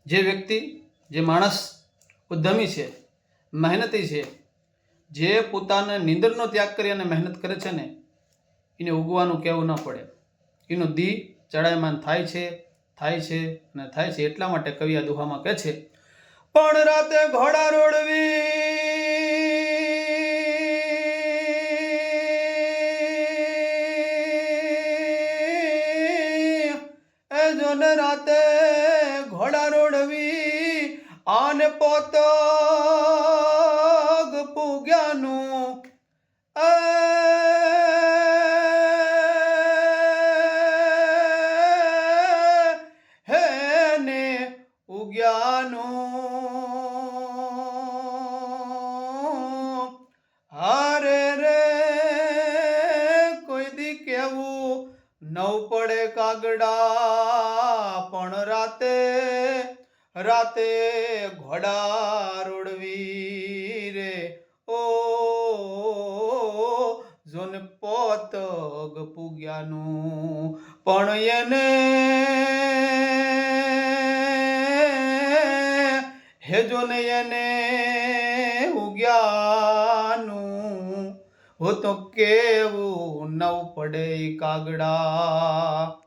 જે વ્યક્તિ, જે માણસ ઉદ્યમી છે, મહેનતી છે, જે પોતાના નીંદરનો ત્યાગ કરી અને મહેનત કરે છે ને, એને ઉગવાનું કહેવું ન પડે. એનું દી ચડાયમાન થાય છે અને થાય છે. એટલા માટે કવિ આ દુહામાં કહે છે, પણ રાતે ઘોડા રોડવી એ જોને રાતે ઘોડા રોડવી આને પોતગ પૂગ્યાનું હેને ઉગ્યાનું હારે રે કોઈ દી કેવું નવ પડે કાગડા, પણ રાતે રાતે ઘોડા રોડવી રે ઓ જોન પોતગ પૂગ્યાનું, પણ એને હેજોને એને ઉગ્યાનું હો તો કેવું નવ પડે કાગડા.